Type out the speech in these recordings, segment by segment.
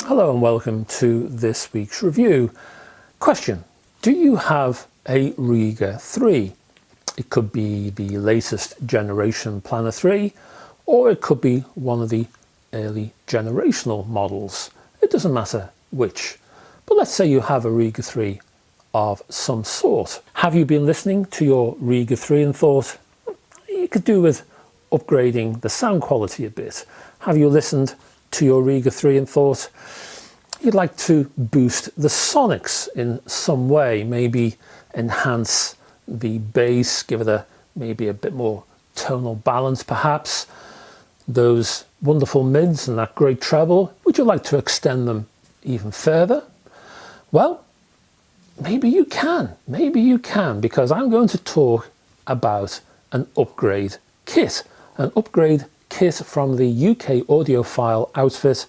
Hello and welcome to this week's review. Question: do you have a Rega 3? It could be the latest generation Planar 3, or it could be one of the early generational models. It doesn't matter which. But let's say you have a Rega 3 of some sort. Have you been listening to your Rega 3 and thought you could do with upgrading the sound quality a bit? Have you listened to your Rega 3 and thought you'd like to boost the sonics in some way, maybe enhance the bass, give it maybe a bit more tonal balance perhaps, those wonderful mids and that great treble, would you like to extend them even further? Well, maybe you can, because I'm going to talk about an upgrade kit from the UK audiophile outfit,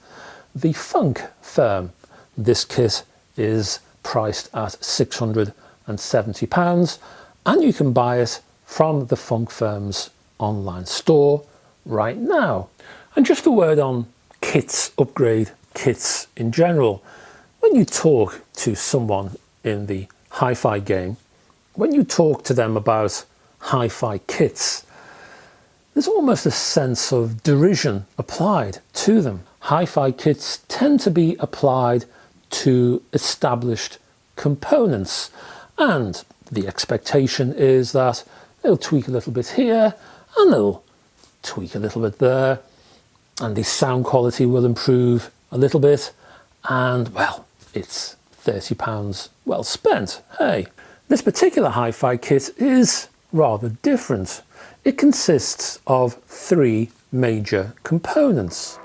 the Funk firm. This kit is priced at £670 and you can buy it from the Funk firm's online store right now. And just a word on kits, upgrade kits in general. When you talk to someone in the hi-fi game, when you talk to them about hi-fi kits, there's almost a sense of derision applied to them. Hi-fi kits tend to be applied to established components, and the expectation is that they'll tweak a little bit here and they'll tweak a little bit there, and the sound quality will improve a little bit, and well, it's £30 well spent. Hey, this particular hi-fi kit is rather different. It consists of 3 major components.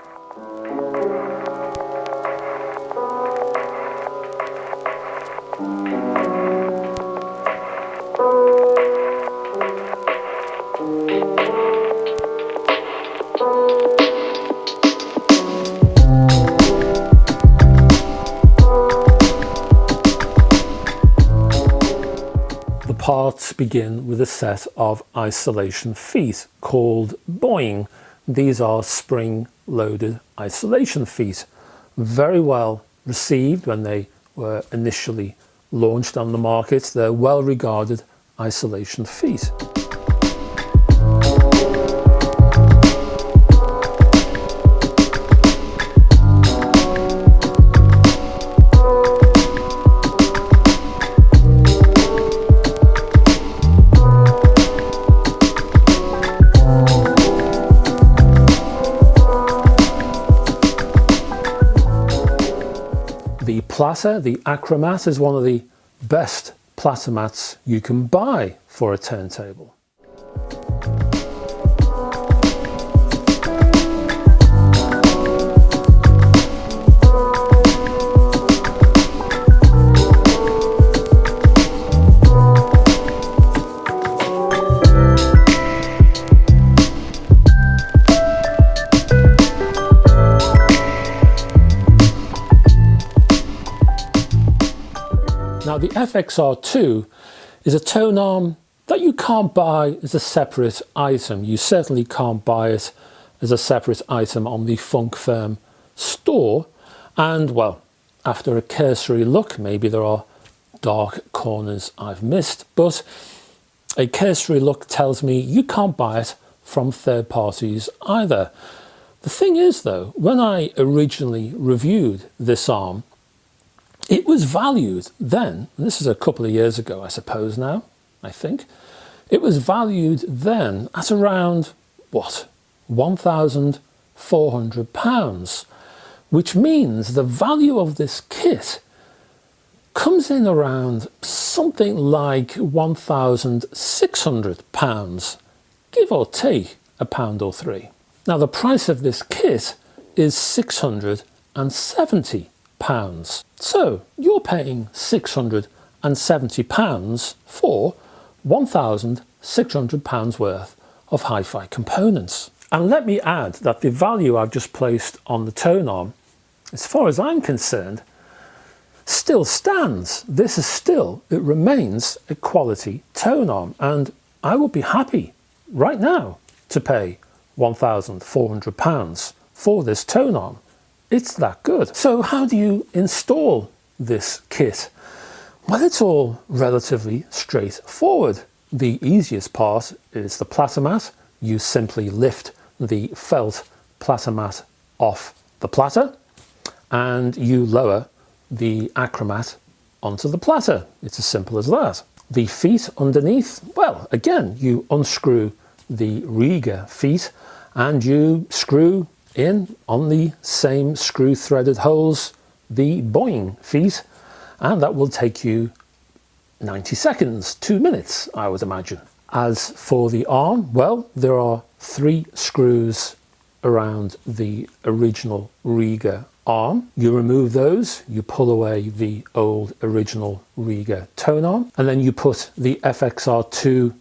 The parts begin with a set of isolation feet called boing. These are spring-loaded isolation feet, very well received when they were initially launched on the market. They're well regarded isolation feet. The platter, the Acromat, is one of the best platter mats you can buy for a turntable. Now the FXR2 is a tone arm that you can't buy as a separate item. You certainly can't buy it as a separate item on the Funk firm store. And well, after a cursory look, maybe there are dark corners I've missed, but a cursory look tells me you can't buy it from third parties either. The thing is though, when I originally reviewed this arm, it was valued then, and this is a couple of years ago I suppose now, I think, it was valued then at around, what, £1,400, which means the value of this kit comes in around something like £1,600, give or take £1 or £3. Now the price of this kit is £670. So you're paying £670 for £1,600 worth of hi-fi components. And let me add that the value I've just placed on the tone arm, as far as I'm concerned, still stands. This is still, it remains a quality tone arm, and I would be happy right now to pay £1,400 for this tone arm. It's that good. So how do you install this kit? Well, it's all relatively straightforward. The easiest part is the platter mat. You simply lift the felt platter mat off the platter and you lower the acromat onto the platter. It's as simple as that. The feet underneath, well, again, you unscrew the Rega feet and you screw in on the same screw threaded holes the Boeing feet, and that will take you 90 seconds, 2 minutes, I would imagine. As for the arm, well, there are 3 screws around the original Rega arm. You remove those, you pull away the old original Rega tone arm, and then you put the FXR2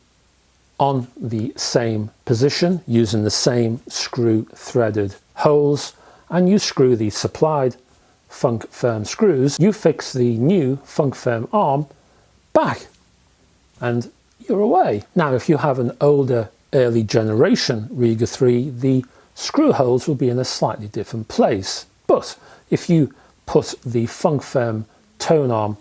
on the same position using the same screw threaded holes, and you screw the supplied Funk Firm screws. You fix the new Funk Firm arm back and you're away. Now if you have an older early generation Rega 3, the screw holes will be in a slightly different place, but if you put the Funk Firm tone arm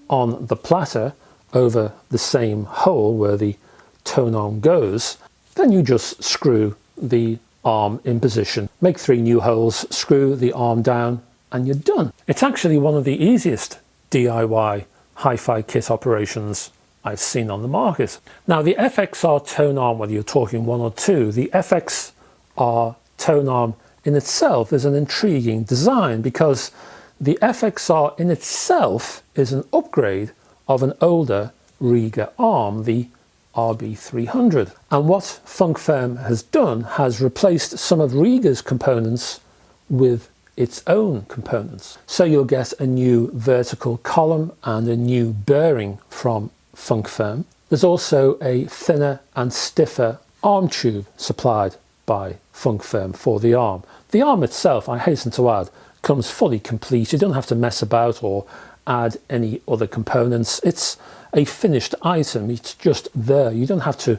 on the platter over the same hole where the tone arm goes, then you just screw the arm in position, make 3 new holes, screw the arm down, and you're done. It's actually one of the easiest DIY hi-fi kit operations I've seen on the market. Now the FXR tone arm, whether you're talking 1 or 2, the FXR tone arm in itself is an intriguing design because the FXR in itself is an upgrade of an older Rega arm, the Rb300. And what Funk Firm has done has replaced some of Rega's components with its own components. So you'll get a new vertical column and a new bearing from Funk Firm. There's also a thinner and stiffer arm tube supplied by Funk Firm for the arm. The arm itself, I hasten to add, comes fully complete. You don't have to mess about or add any other components. It's a finished item. It's just there. You don't have to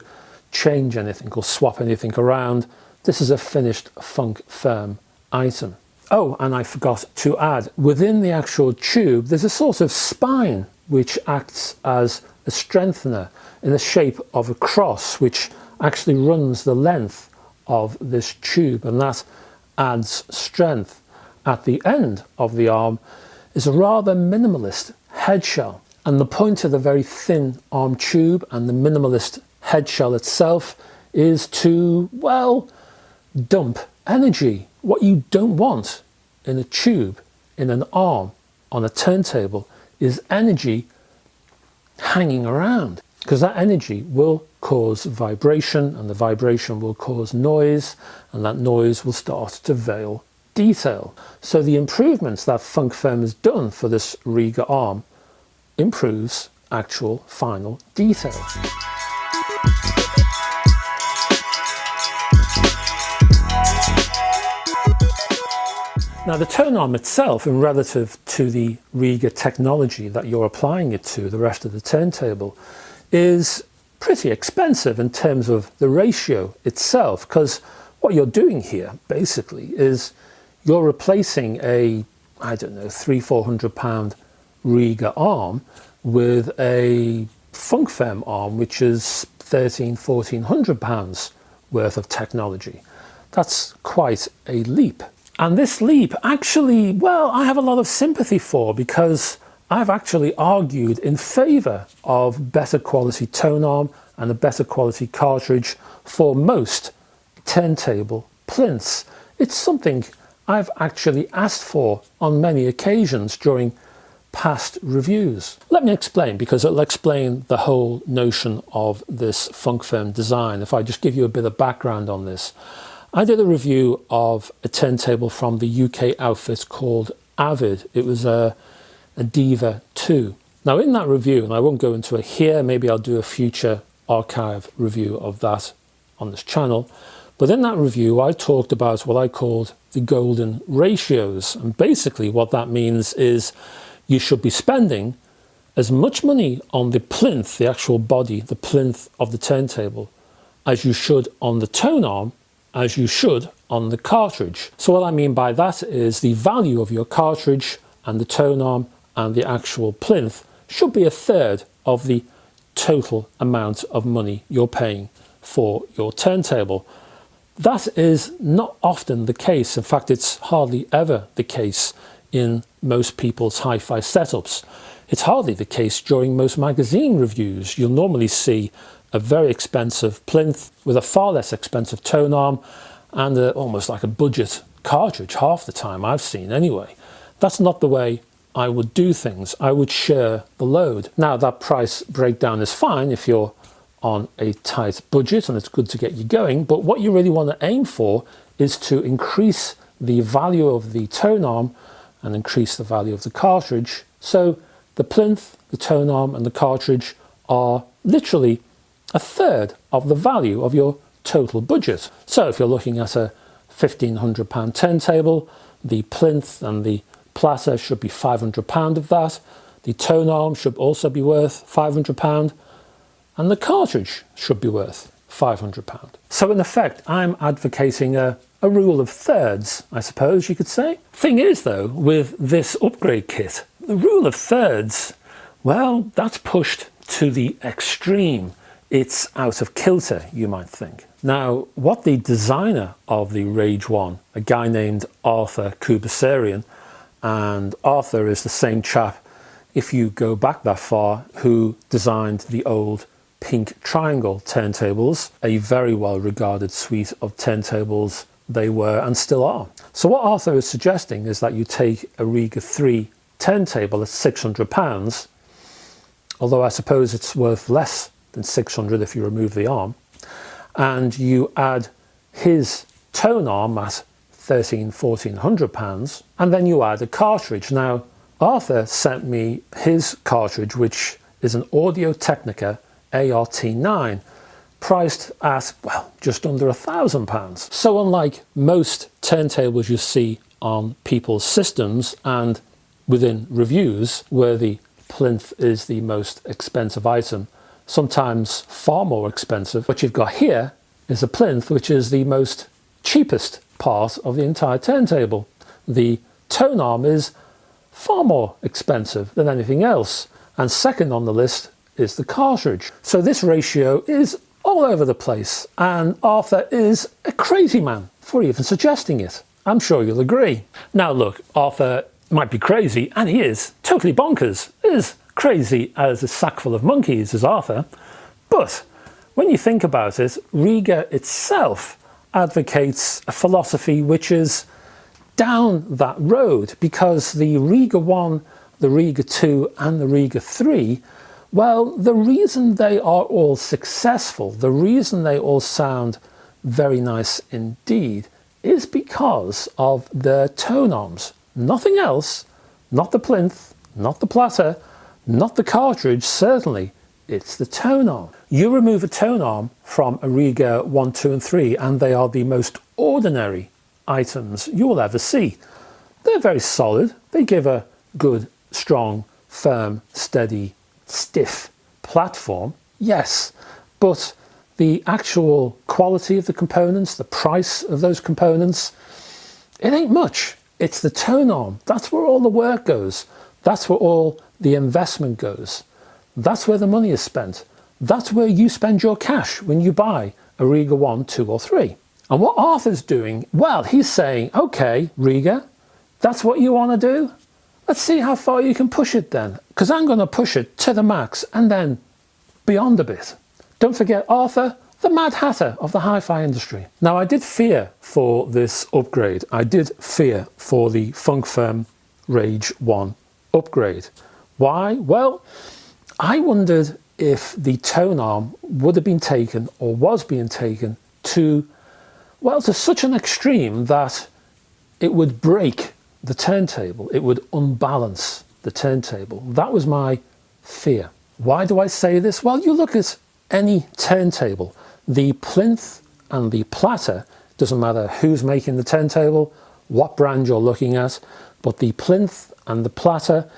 change anything or swap anything around. This is a finished Funk Firm item. Oh, and I forgot to add, within the actual tube, there's a sort of spine which acts as a strengthener in the shape of a cross, which actually runs the length of this tube, and that adds strength. At the end of the arm is a rather minimalist head shell, and the point of the very thin arm tube and the minimalist head shell itself is to, well, dump energy. What you don't want in a tube, in an arm, on a turntable, is energy hanging around, because that energy will cause vibration, and the vibration will cause noise, and that noise will start to veil detail. So the improvements that Funk Firm has done for this Rega arm improves actual final detail. Now the tone arm itself, in relative to the Rega technology that you're applying it to, the rest of the turntable, is pretty expensive in terms of the ratio itself, because what you're doing here basically is you're replacing a, I don't know, £300–400 Rega arm with a Funk Firm arm which is £1,300–1,400 worth of technology. That's quite a leap. And this leap actually, well, I have a lot of sympathy for, because I've actually argued in favour of better quality tone arm and a better quality cartridge for most turntable plinths. It's something I've actually asked for on many occasions during past reviews. Let me explain, because it'll explain the whole notion of this funk firm design. If I just give you a bit of background on this. I did a review of a turntable from the UK outfit called Avid. It was a Diva 2. Now in that review, and I won't go into it here, maybe I'll do a future archive review of that on this channel, but in that review I talked about what I called the golden ratios, and basically what that means is you should be spending as much money on the plinth, the actual body, the plinth of the turntable, as you should on the tone arm, as you should on the cartridge. So what I mean by that is the value of your cartridge and the tone arm and the actual plinth should be a third of the total amount of money you're paying for your turntable. That is not often the case. In fact, it's hardly ever the case in most people's hi-fi setups. It's hardly the case during most magazine reviews. You'll normally see a very expensive plinth with a far less expensive tone arm and almost like a budget cartridge half the time I've seen anyway. That's not the way I would do things. I would share the load. Now that price breakdown is fine if you're on a tight budget and it's good to get you going, but what you really want to aim for is to increase the value of the tone arm and increase the value of the cartridge. So the plinth, the tone arm and the cartridge are literally a third of the value of your total budget. So if you're looking at a £1,500 turntable, the plinth and the platter should be £500 of that. The tone arm should also be worth £500 and the cartridge should be worth £500. So in effect, I'm advocating a rule of thirds, I suppose you could say. Thing is though, with this upgrade kit, the rule of thirds, well, that's pushed to the extreme. It's out of kilter, you might think. Now, what the designer of the Rage 1, a guy named Arthur Kubasarian, and Arthur is the same chap, if you go back that far, who designed the old pink triangle turntables, a very well regarded suite of turntables they were and still are. So what Arthur is suggesting is that you take a Rega 3 turntable at £600, although I suppose it's worth less than 600 if you remove the arm, and you add his tone arm at £1,400, and then you add a cartridge. Now Arthur sent me his cartridge, which is an Audio-Technica ART9, priced at, well, just under £1,000. So unlike most turntables you see on people's systems and within reviews, where the plinth is the most expensive item, sometimes far more expensive, what you've got here is a plinth which is the most cheapest part of the entire turntable. The tone arm is far more expensive than anything else, and second on the list is the cartridge. So this ratio is all over the place, and Arthur is a crazy man for even suggesting it. I'm sure you'll agree. Now look, Arthur might be crazy, and he is totally bonkers, is crazy as a sack full of monkeys is Arthur, but when you think about it, Rega itself advocates a philosophy which is down that road, because the Rega 1, the Rega 2 and the Rega 3, well, the reason they are all successful, the reason they all sound very nice indeed, is because of their tone arms. Nothing else, not the plinth, not the platter, not the cartridge, certainly, it's the tone arm. You remove a tone arm from a Rega 1, 2 and 3 and they are the most ordinary items you will ever see. They're very solid, they give a good, strong, firm, steady, stiff platform, yes, but the actual quality of the components, the price of those components, it ain't much. It's the tone arm. That's where all the work goes. That's where all the investment goes. That's where the money is spent. That's where you spend your cash when you buy a Rega 1, 2 or 3. And what Arthur's doing, well, he's saying, okay, Rega, that's what you want to do? Let's see how far you can push it then, because I'm going to push it to the max and then beyond a bit. Don't forget Arthur, the Mad Hatter of the hi-fi industry. Now, I did fear for this upgrade. I did fear for the Funk Firm Rage 1 upgrade. Why? Well, I wondered if the tone arm would have been taken, or was being taken, to such an extreme that it would break the turntable, it would unbalance the turntable. That was my fear. Why do I say this? Well, you look at any turntable, the plinth and the platter, doesn't matter who's making the turntable, what brand you're looking at, but the plinth and the platter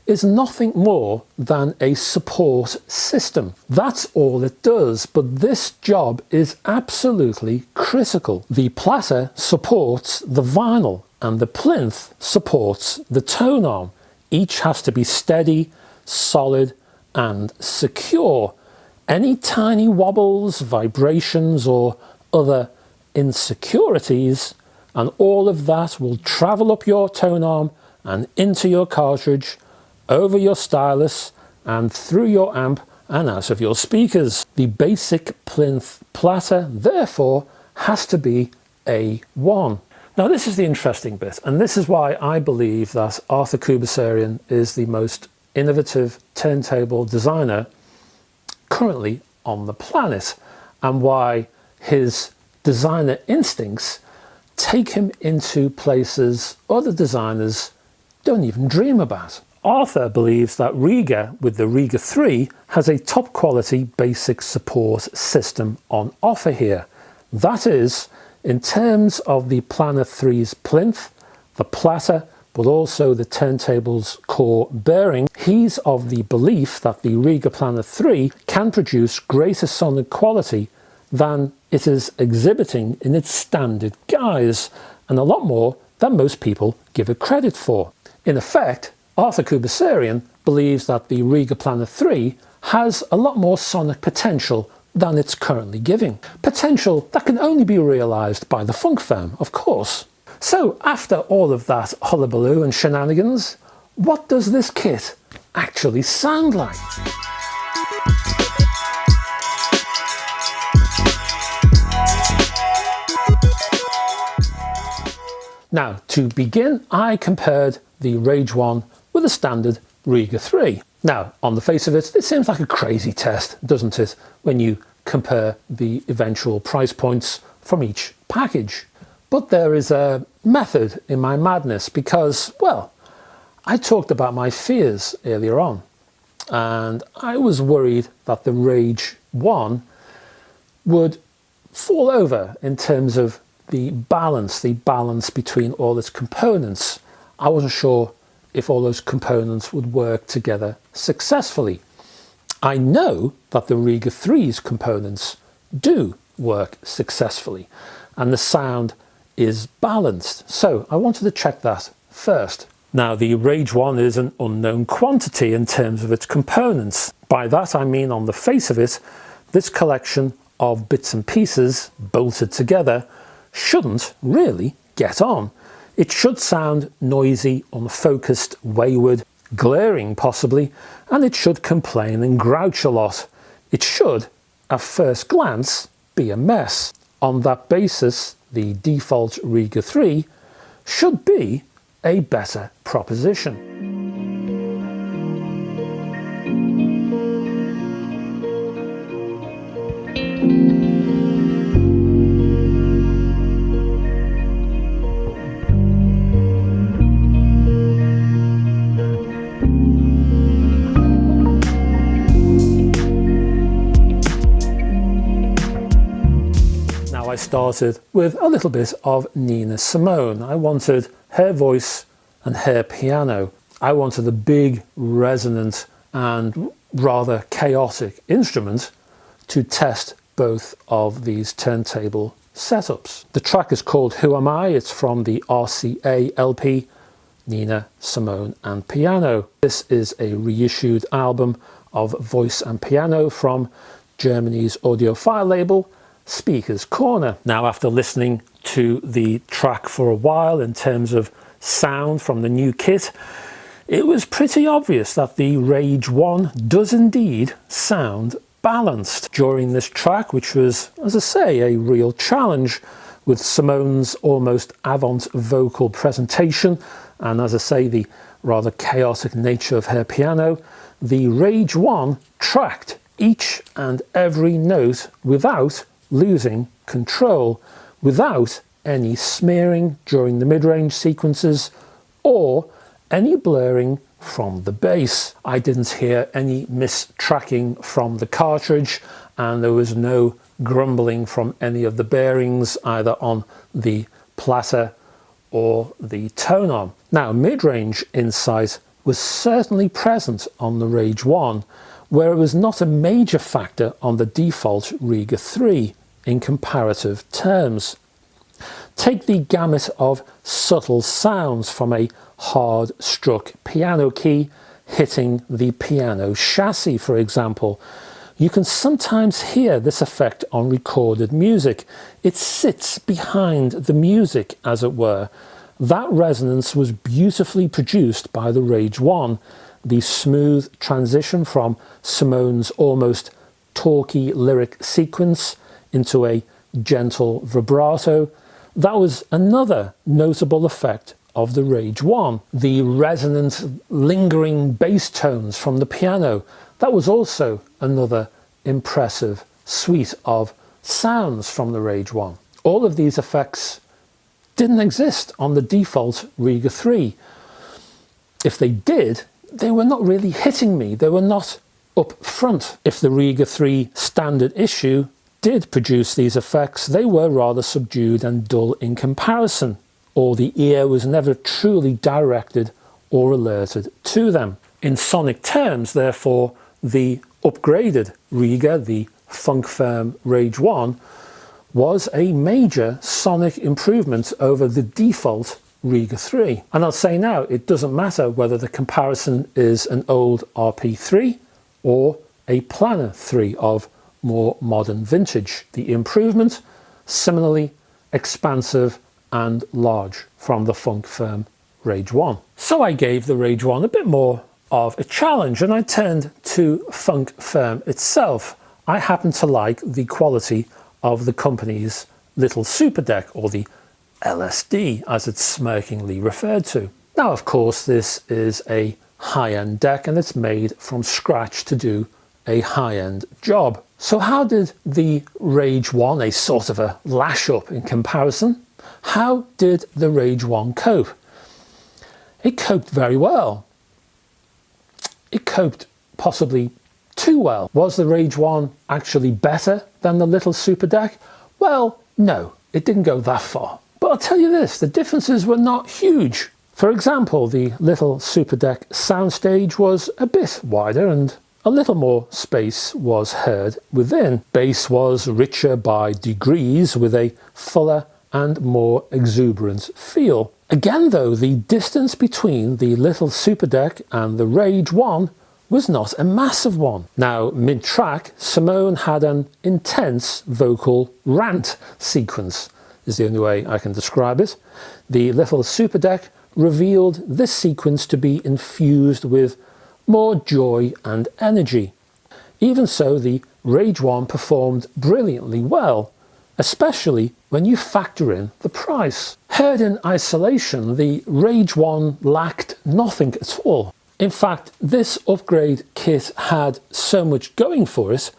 is nothing more than a support system. That's all it does, but this job is absolutely critical. The platter supports the vinyl and the plinth supports the tone arm. Each has to be steady, solid and secure. Any tiny wobbles, vibrations or other insecurities, and all of that will travel up your tone arm and into your cartridge, over your stylus and through your amp and out of your speakers. The basic plinth platter therefore has to be A1. Now this is the interesting bit, and this is why I believe that Arthur Kubasarian is the most innovative turntable designer currently on the planet, and why his designer instincts take him into places other designers don't even dream about. Arthur believes that Rega, with the Rega 3, has a top quality basic support system on offer here. That is, in terms of the Planar 3's plinth, the platter, but also the turntable's core bearing, he's of the belief that the Rega Planar 3 can produce greater sonic quality than it is exhibiting in its standard guise, and a lot more than most people give it credit for. In effect, Arthur Kubasarian believes that the Rega Planar 3 has a lot more sonic potential than it's currently giving. Potential that can only be realised by the funk firm, of course. So after all of that hullabaloo and shenanigans, what does this kit actually sound like? Now, to begin, I compared the Rage 1 with a standard Rega 3. Now, on the face of it, it seems like a crazy test, doesn't it, when you compare the eventual price points from each package. But there is a method in my madness because, well, I talked about my fears earlier on, and I was worried that the Rage 1 would fall over in terms of the balance between all its components. I wasn't sure if all those components would work together successfully. I know that the Rega 3's components do work successfully and the sound is balanced, so I wanted to check that first. Now, the Rage 1 is an unknown quantity in terms of its components. By that I mean, on the face of it, this collection of bits and pieces bolted together shouldn't really get on. It should sound noisy, unfocused, wayward, glaring possibly, and it should complain and grouch a lot. It should, at first glance, be a mess. On that basis, the default Rega 3 should be a better proposition. I started with a little bit of Nina Simone. I wanted her voice and her piano. I wanted a big, resonant and rather chaotic instrument to test both of these turntable setups. The track is called Who Am I? It's from the RCA LP, Nina Simone and Piano. This is a reissued album of voice and piano from Germany's Audiophile label, Speaker's Corner. Now, after listening to the track for a while in terms of sound from the new kit, it was pretty obvious that the Rage 1 does indeed sound balanced. During this track, which was, as I say, a real challenge with Simone's almost avant vocal presentation and as I say, the rather chaotic nature of her piano, the Rage 1 tracked each and every note without losing control, without any smearing during the mid-range sequences or any blurring from the bass. I didn't hear any mistracking from the cartridge, and there was no grumbling from any of the bearings either on the platter or the tonearm. Now, mid-range insight was certainly present on the Rage 1, where it was not a major factor on the default Rega 3 in comparative terms. Take the gamut of subtle sounds from a hard struck piano key hitting the piano chassis, for example. You can sometimes hear this effect on recorded music. It sits behind the music, as it were. That resonance was beautifully produced by the Rage 1. The smooth transition from Simone's almost talky lyric sequence into a gentle vibrato, that was another notable effect of the Rage 1. The resonant, lingering bass tones from the piano, that was also another impressive suite of sounds from the Rage 1. All of these effects didn't exist on the default Rega 3. If they did, they were not really hitting me. They were not up front. If the Rega 3 standard issue did produce these effects, they were rather subdued and dull in comparison, or the ear was never truly directed or alerted to them. In sonic terms, therefore, the upgraded Rega, the Funk Firm Rage 1, was a major sonic improvement over the default Rega 3. And I'll say now, it doesn't matter whether the comparison is an old RP3 or a Planar 3 of more modern vintage. The improvement, similarly expansive and large from the Funk Firm Rage 1. So I gave the Rage 1 a bit more of a challenge, and I turned to Funk Firm itself. I happen to like the quality of the company's little super deck, or the LSD as it's smirkingly referred to. Now, of course, this is a high-end deck and it's made from scratch to do a high-end job. So how did the Rage 1, a sort of a lash up in comparison, how did the Rage 1 cope? It coped very well. It coped possibly too well. Was the Rage 1 actually better than the little super deck? Well, no, it didn't go that far. But I'll tell you this, the differences were not huge. For example, the little super deck soundstage was a bit wider and a little more space was heard within. Bass was richer by degrees with a fuller and more exuberant feel. Again though, the distance between the little super deck and the Rage 1 was not a massive one. Now, mid-track, Simone had an intense vocal rant sequence, is the only way I can describe it. The little super deck revealed this sequence to be infused with more joy and energy. Even so, the Rage 1 performed brilliantly well, especially when you factor in the price. Heard in isolation, the Rage 1 lacked nothing at all. In fact, this upgrade kit had so much going for it,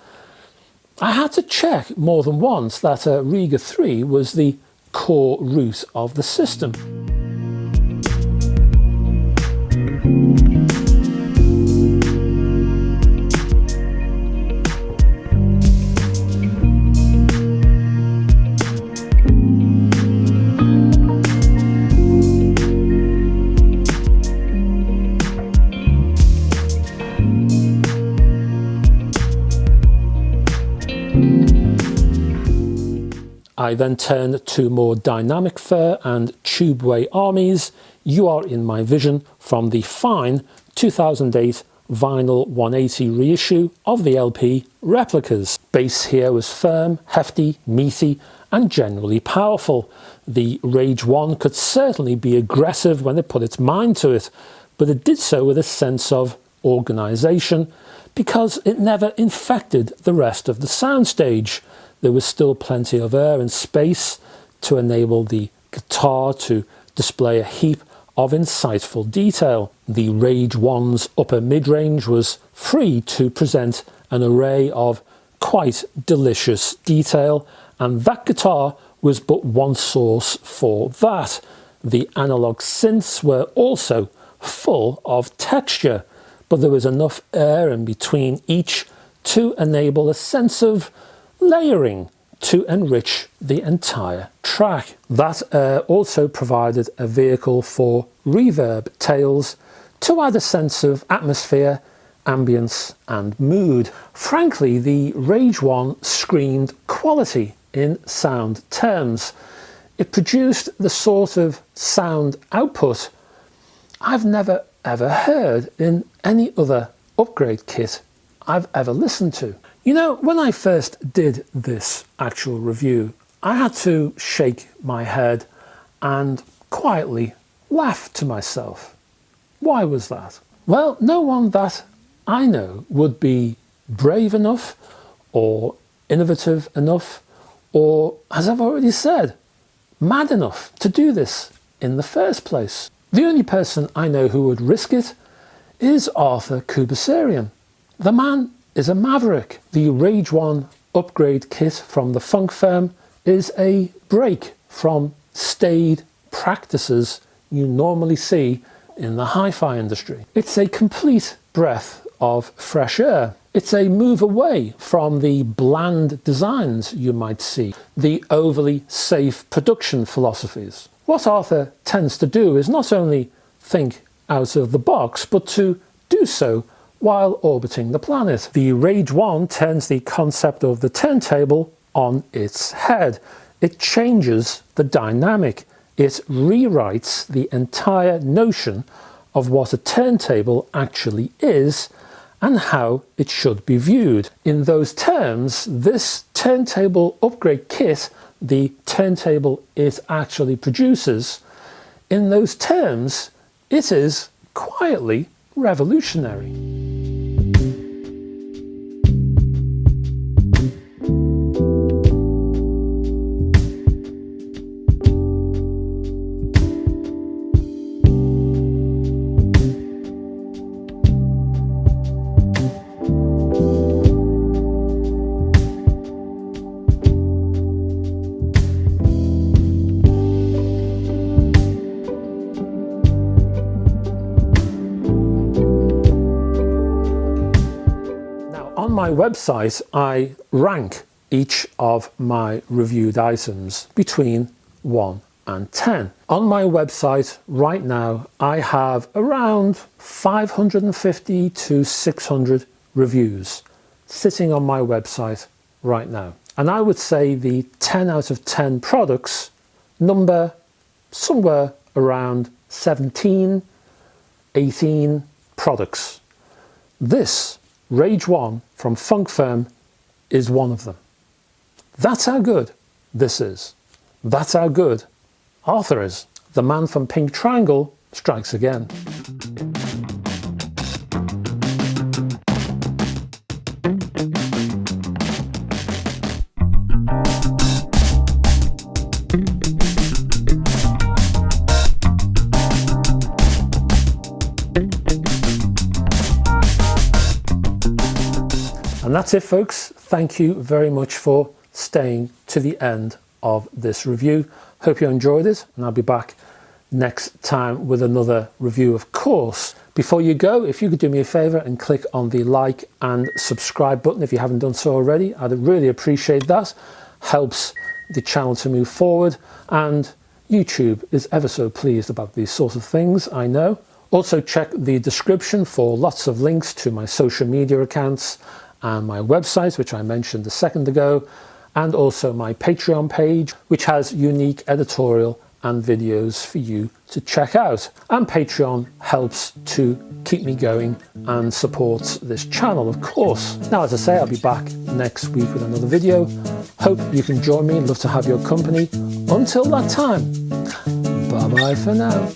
I had to check more than once that a Rega 3 was the core root of the system. I then turned to more dynamic fur and tubeway armies. You are in my vision from the fine 2008 vinyl 180 reissue of the LP Replicas. Bass here was firm, hefty, meaty and generally powerful. The Rage 1 could certainly be aggressive when it put its mind to it, but it did so with a sense of organisation because it never infected the rest of the soundstage. There was still plenty of air and space to enable the guitar to display a heap of insightful detail. The Rage 1's upper mid-range was free to present an array of quite delicious detail, and that guitar was but one source for that. The analog synths were also full of texture, but there was enough air in between each to enable a sense of layering to enrich the entire track. That air also provided a vehicle for reverb tails to add a sense of atmosphere, ambience and mood. Frankly, the Rage 1 screamed quality in sound terms. It produced the sort of sound output I've never ever heard in any other upgrade kit I've ever listened to. You know, when I first did this actual review, I had to shake my head and quietly laugh to myself. Why was that? Well, no one that I know would be brave enough or innovative enough or, as I've already said, mad enough to do this in the first place. The only person I know who would risk it is Arthur Kubasarian. The man is a maverick. The Rage 1 upgrade kit from the Funk firm is a break from staid practices you normally see in the hi-fi industry. It's a complete breath of fresh air. It's a move away from the bland designs you might see, the overly safe production philosophies. What Arthur tends to do is not only think out of the box, but to do so while orbiting the planet. The Rage 1 turns the concept of the turntable on its head. It changes the dynamic. It rewrites the entire notion of what a turntable actually is and how it should be viewed. In those terms, this turntable upgrade kit, the turntable it actually produces, in those terms, it is quietly revolutionary. On my website, I rank each of my reviewed items between 1 and 10. On my website right now, I have around 550 to 600 reviews sitting on my website right now. And I would say the 10 out of 10 products number somewhere around 17, 18 products. This Rage 1 from Funk Firm is one of them. That's how good this is. That's how good Arthur is. The man from Pink Triangle strikes again. And that's it, folks. Thank you very much for staying to the end of this review. Hope you enjoyed it, and I'll be back next time with another review, of course. Before you go, if you could do me a favor and click on the like and subscribe button if you haven't done so already, I'd really appreciate that. Helps the channel to move forward, and YouTube is ever so pleased about these sorts of things, I know. Also check the description for lots of links to my social media accounts and my website, which I mentioned a second ago, and also my Patreon page, which has unique editorial and videos for you to check out. And Patreon helps to keep me going and supports this channel, of course. Now, as I say, I'll be back next week with another video. Hope you can join me. Love to have your company. Until that time, bye bye for now.